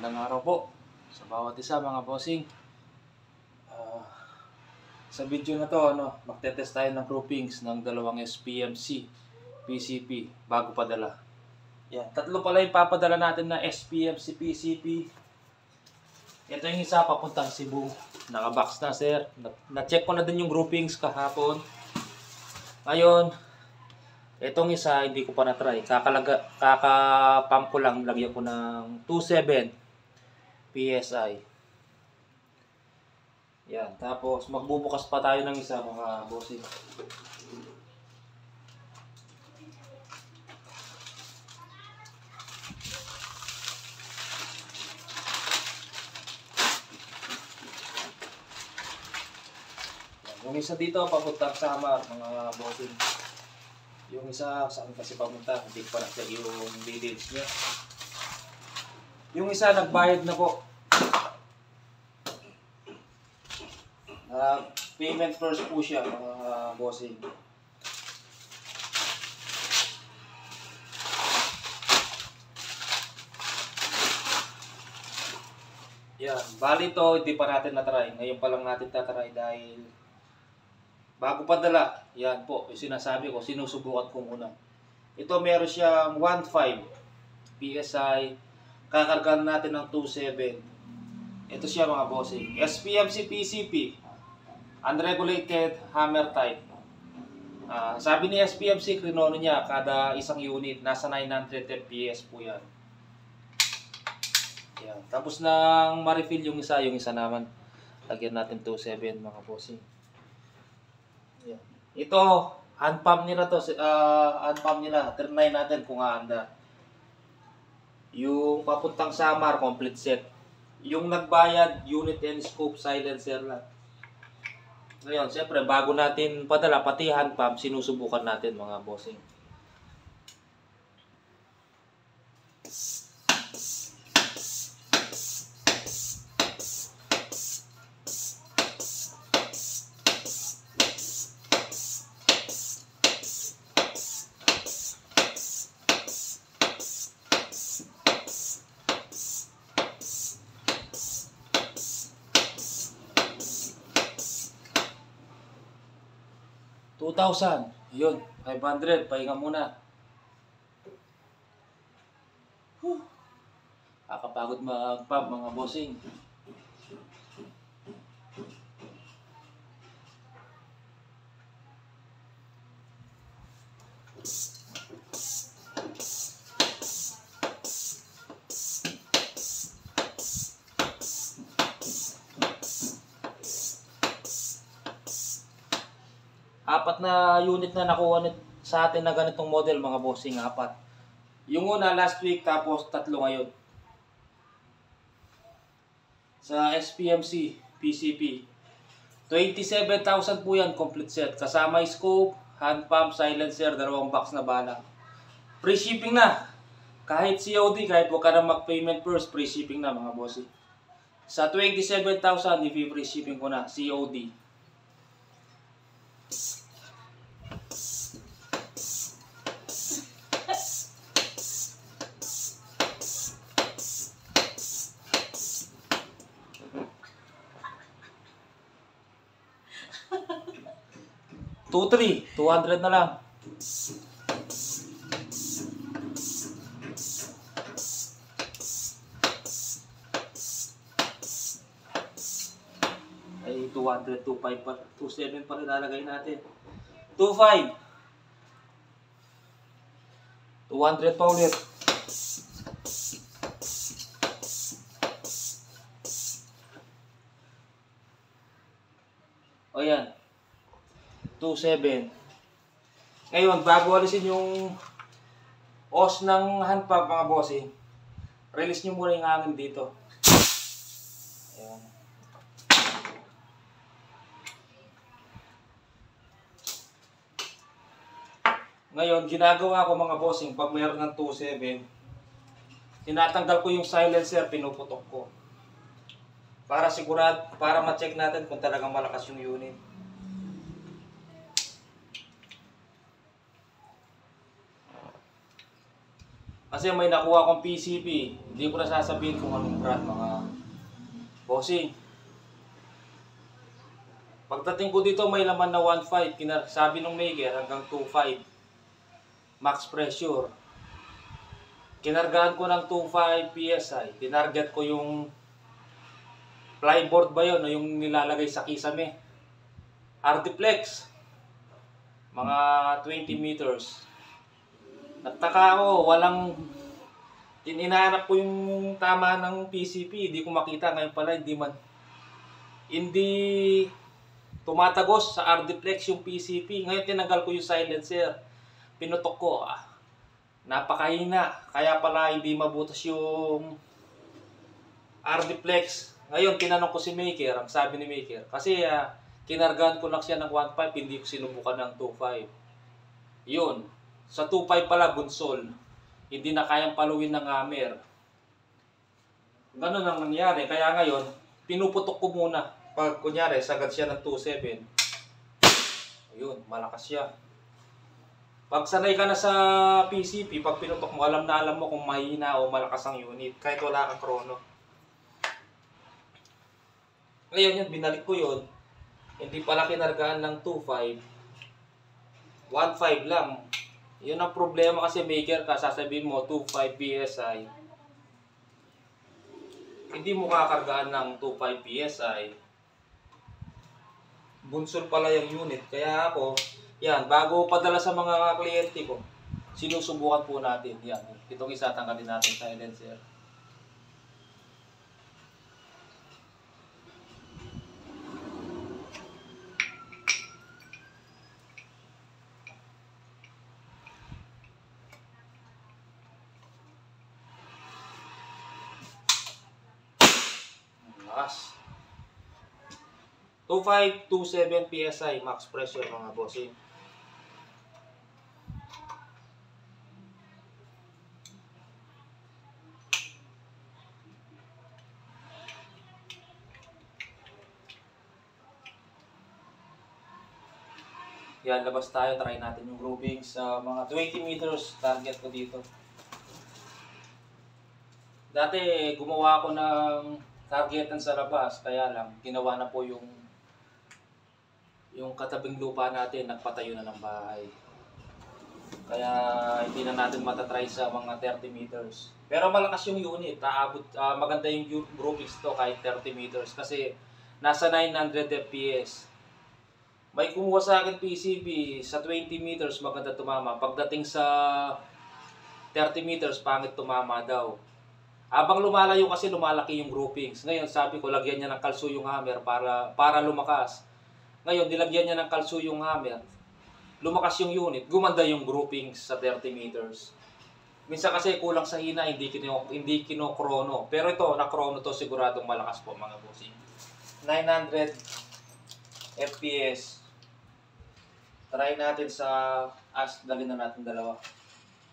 Magandang araw po sa bawat isa mga bossing. Ah, sa video na to, magte-test tayo ng groupings ng dalawang SPMC PCP bago padala. Yan, tatlo pala yung papadala natin na SPMC PCP. Ito yung isa papuntang Cebu. Naka-box na sir. Na-check ko na din yung groupings kahapon. Ngayon, itong isa hindi ko pa na-try. Kaka-pump ko lang, lagyan ko ng 27 PSI. Yan, tapos magbubukas pa tayo ng isa mga bossing. Yan, yung isa dito papuntang Samar mga bossing. Yung isa saan kasi papunta, hindi pa na-check yung details niya. Yung isa nagbayad na po. Payment first po siya mga bossing. Yan, bali to hindi pa natin na-try. Ngayon pa lang natin na-try dahil bago padala. Yan po, yung sinasabi ko, sinusubukan ko muna. Ito meron siyang 1.5 PSI. Kakargahan natin ng 2.7. Ito siya mga bossing. SPMC PCP. Unregulated hammer type. Sabi ni SPMC, krinono niya, kada isang unit, nasa 900 FPS po yan. Yan. Tapos nang ma-refill yung isa naman, lagyan natin 2.7 mga bossing. Yan. Ito, hand pump nila to, hand pump nila, trinay natin kung aanda. Yung papuntang Samar, complete set. Yung nagbayad, unit and scope, silencer lang. Ngayon, siyempre, bago natin padala, pati hand pump, sinusubukan natin mga bossing. $2,000. Yun, 500. Pahinga muna. Kakapagod mag-pump mga bossing. Apat na unit na nakuha sa atin na ganitong model mga bossing, apat. Yung una last week, tapos tatlo ngayon. Sa SPMC PCP. 27,000 po yan, complete set. Kasama scope, hand pump, silencer, dalawang box na bala. Free shipping na. Kahit COD, kahit huwag ka na mag-payment first, free shipping na mga bossing. Sa 27,000, i-free shipping ko na, COD. $200 na lang. Ay, 200, 2.5 pa, 2.7 pa rin lalagay natin. 2.5. 200 pa ulit. O yan. 2.7. Ngayon, bago alisin yung hose ng hand pump mga bossing, release nyo muna yung hangin dito. Ayan. Ngayon, ginagawa ko mga bossing, pag mayroon ng 2.7, tinatanggal ko yung silencer, pinuputok ko. Para para ma-check natin kung talagang malakas yung unit. Kasi may nakuha akong PCP. Hindi ko na sasabihin kung anong brand, mga bossing. Pagdating ko dito may laman na 1.5. Sabi ng maker hanggang 2.5. Max pressure. Kinargahan ko ng 2.5 PSI. Tinarget ko yung flyboard ba yun o yung nilalagay sa kisame. Ardiplex. Mga 20 meters. Nagtaka ako, inaanap ko yung tama ng PCP, hindi ko makita. Ngayon pala, hindi tumatagos sa Ardiplex yung PCP. Ngayon tinanggal ko yung silencer. Pinutok ko, napakahina. Kaya pala hindi mabutas yung Ardiplex. Ngayon, tinanong ko si Maker, ang sabi ni Maker, kasi kinargahan ko lang siya ng 1.5, hindi ko sinubukan ng 2.5. Yun. Sa 2.5 pala, bunsol. Hindi na kayang paluin ng hammer. Ganun ang nangyari. Kaya ngayon, pinuputok ko muna. Pag kunyari, sagad siya ng 2.7. Ayun, malakas siya. Pag sanay ka na sa PCP, pag pinutok mo, alam mo kung mahina o malakas ang unit. Kahit wala kang krono. Ngayon yun, binalik ko yun. Hindi pala kinargaan ng 2.5. 1.5 lang. Yun ang problema kasi maker ka, sasabihin mo 2.5 PSI. Hindi mo kakargaan ng 2.5 PSI. Bunsol pala yung unit. Kaya ako, yan, bago padala sa mga kliyente ko, sinusubukan po natin. Yan, itong isa tanggalin natin sa silencer. Lakas. 2.5, 2.7 PSI max pressure mga bossing. Yan, labas tayo. Try natin yung grouping sa mga 20 meters target ko dito. Dati gumawa ako ng targetan sa labas, kaya lang ginawa na po yung katabing lupa natin, nagpatayo na ng bahay. Kaya hindi na natin matatry sa mga 30 meters. Pero malakas yung unit, maganda yung groupings to kahit 30 meters kasi nasa 900 fps. May kumuha sa akin PCB sa 20 meters maganda tumama. Pagdating sa 30 meters pangit tumama daw. Habang lumalayo kasi lumalaki yung groupings. Ngayon sabi ko lagyan niya ng kalso yung hammer para lumakas. Ngayon nilagyan niya ng kalso yung hammer. Lumakas yung unit, gumanda yung groupings sa 30 meters. Minsan kasi kulang sa hina, hindi kinokrono. Pero ito, nakrono to, siguradong malakas po mga bossing. 900 fps. Try natin sa dali na natin dalawa.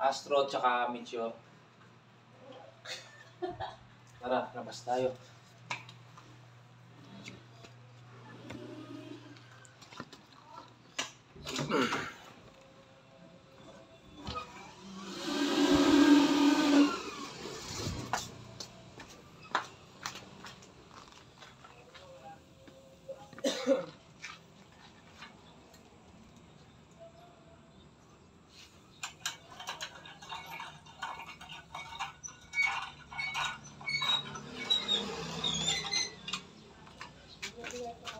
Astro tsaka Meteor. Tara, labas tayo.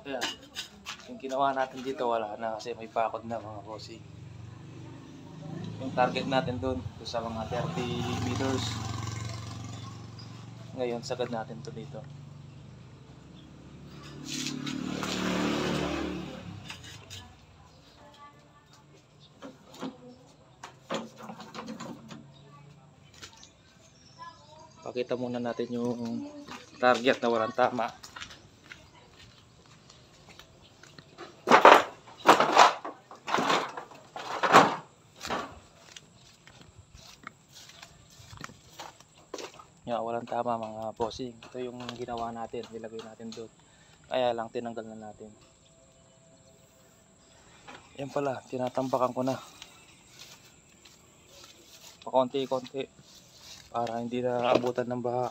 Kaya, yung ginawa natin dito wala na kasi may pakod na mga bossing. Yung target natin doon sa mga 30 meters. Ngayon, sagad natin to dito. Pakita muna natin yung target na walang tama. Yeah, walang tama mga bossing. Ito yung ginawa natin, nilagay natin doon. Kaya lang tinanggal na natin. Yan pala, tinatambakan ko na. Pakonti-konti. para hindi na abutan ng baha.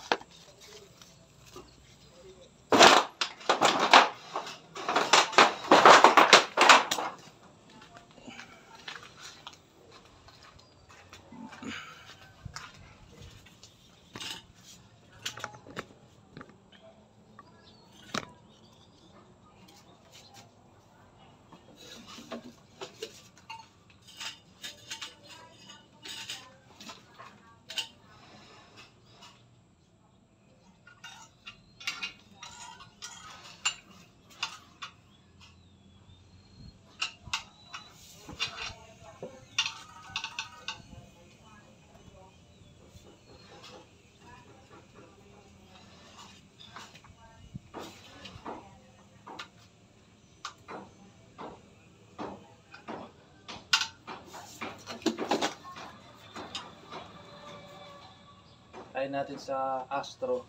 Try natin sa Astro.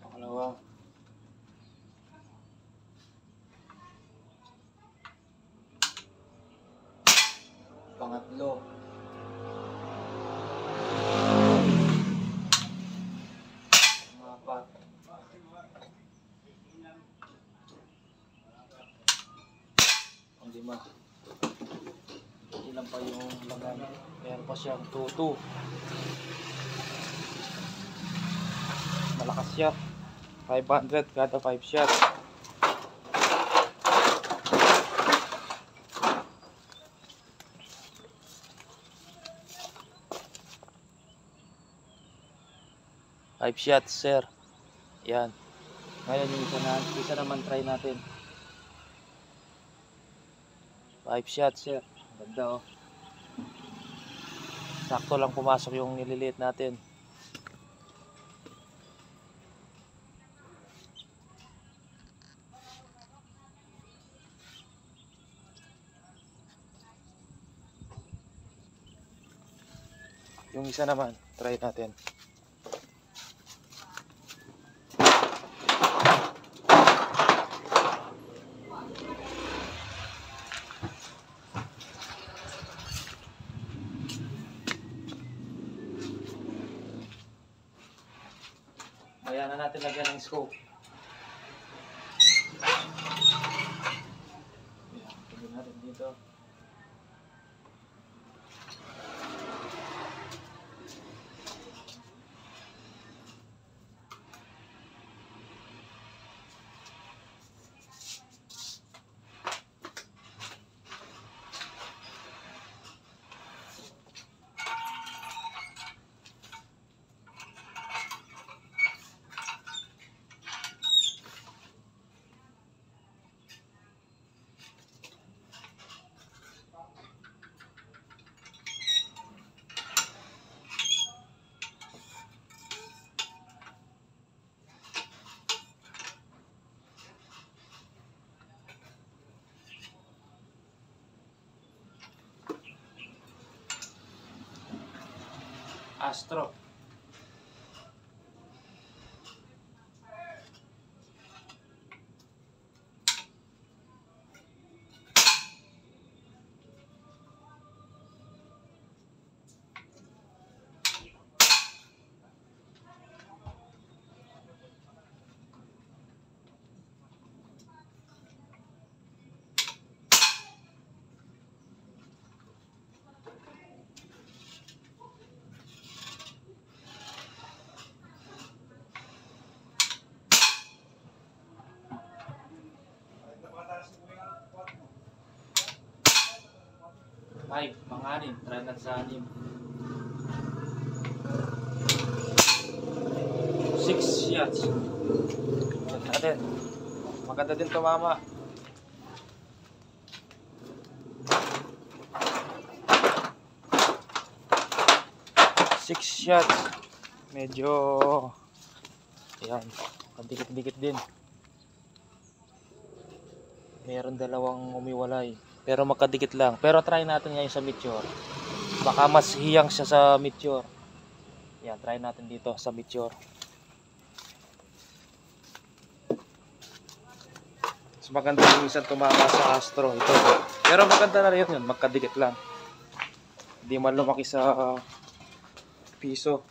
Pangalawa. Pangatlo. Pangapat. Panglima. Ilan pa yung laman? Meron pa siyang tutu. Malakas siya. 500 kada 5 shots. Five shots, sir. Yan. Ngayon yung isa naman try natin. 5 shots, sir. Ganda, oh. Sakto lang pumasok yung nililiit natin. Yung isa naman, try natin. Kaya na natin lagyan ng scope. Lagyan natin dito. Astro. Five, pang-anim. Try natin sa 6. 6 shots. Check natin. Maganda din tumama. 6 shots. Medyo ayan, dikit-dikit din. Meron dalawang umiwalay. Pero magkadikit lang. Pero try natin ngayon sa Meteor. Baka mas hiyang siya sa Meteor. Yan, try natin dito sa Meteor. Mas maganda yung minsan tumama sa Astro ito. Pero maganda na rin yun, magkadikit lang. Hindi man lumaki sa piso.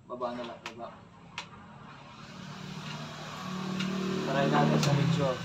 Baba na lang, baba. Try natin sa Meteor.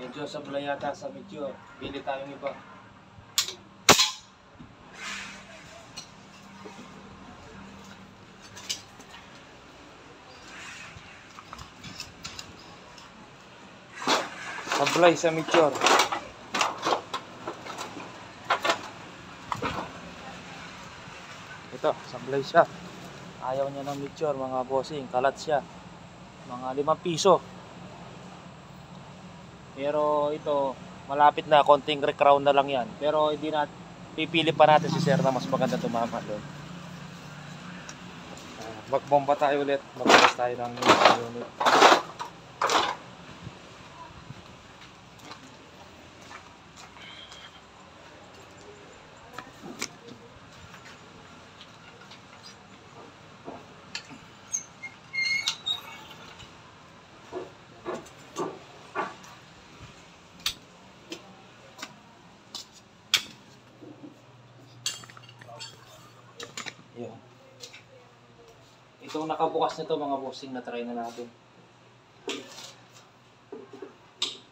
Medyo sablay yata sa Meteor. Pili tayong iba. Sablay sa Meteor. Ito, sablay siya. Ayaw niya ng Meteor mga bossing. Kalat siya. Mga 5 piso. Pero ito, malapit na, konting recrown na lang yan. Pero hindi na, pipili pa natin si sir na mas maganda tumama doon. Magbomba tayo ulit, magbukas tayo ng unit. Yan. Itong nakabukas na to mga bossing, na try na natin.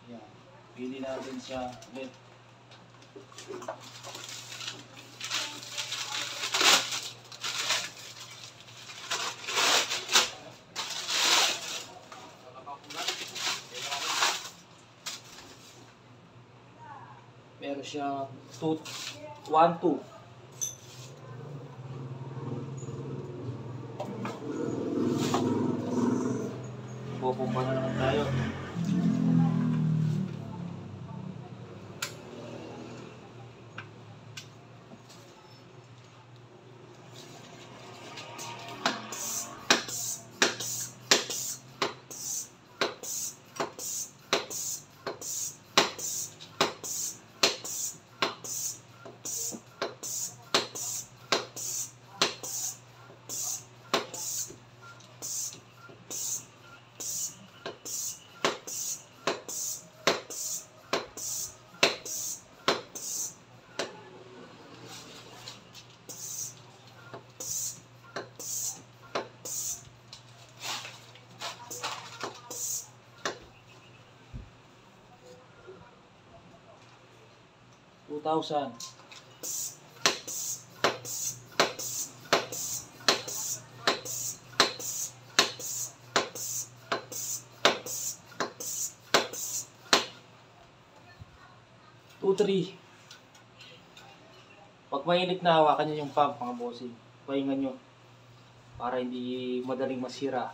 Yan. Pili natin siya ulit. Meron siya 1-2. Bubomba na naman tayo. $2,000. $2,300. Pag mainit na, hawakan nyo yung pump mga bossing. Pahingan nyo para hindi madaling masira.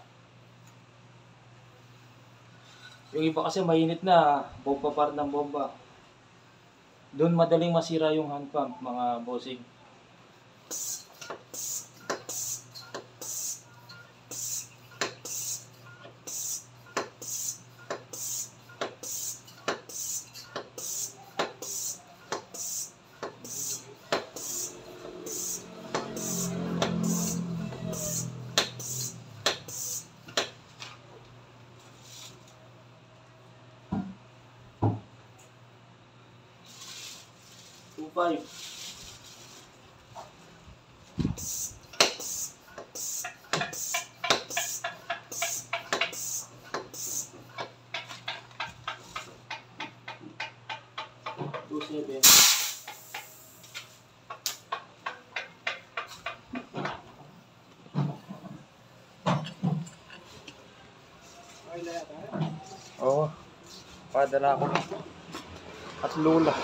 Yung iba kasi mainit na, bomba pa rin ng bomba. Doon madaling masira yung hand pump mga bossing. $2,500. $2,700. Oo. Padala ko na. At lula.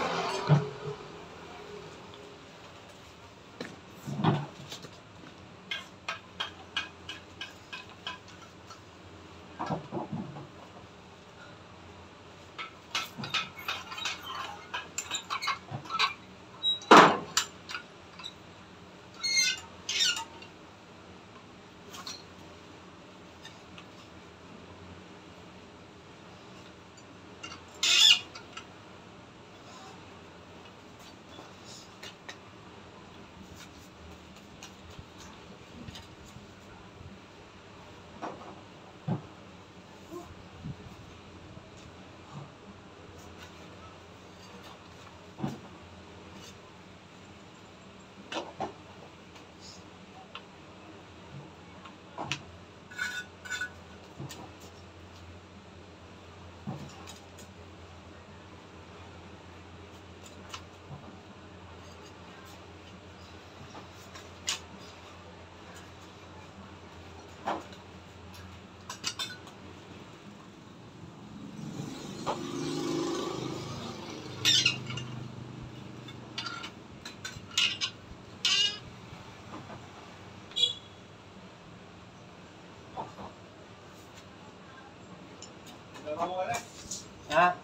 Ha?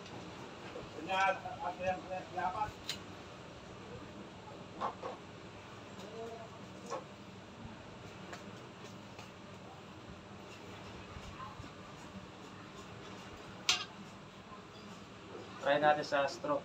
Try natin sa Astro.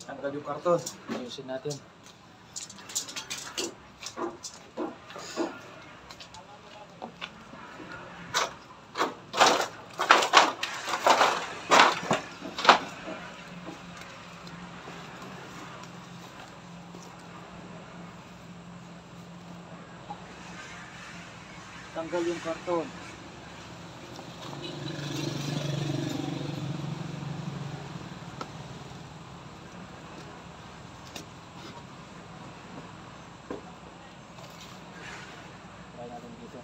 Tanggal yung karton. Ayusin natin. Tanggal yung karton. Try natin dito.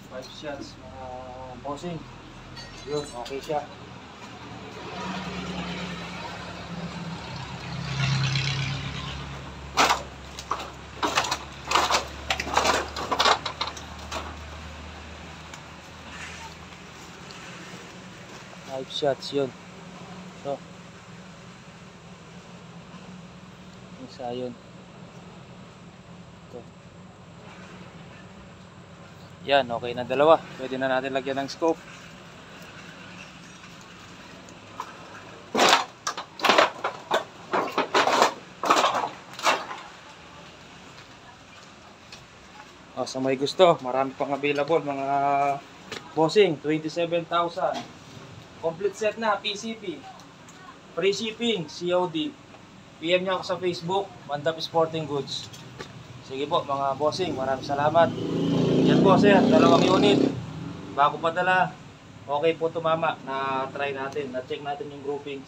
Five shots mga bossing. Yun, okay siya. Five shots yun. So, isa yun. Ito. Yan, okay na dalawa. Pwede na natin lagyan ng scope. O, sa may gusto, marami pang available mga bossing, 27,000. Complete set na, PCP. Free shipping, COD. PM nyo ako sa Facebook, Mandap Sporting Goods. Sige po mga bossing, maraming salamat. Yan po. po sir, dalawang unit. Bago padala. Okay po tumama. Na-try natin. Na-check natin yung groupings.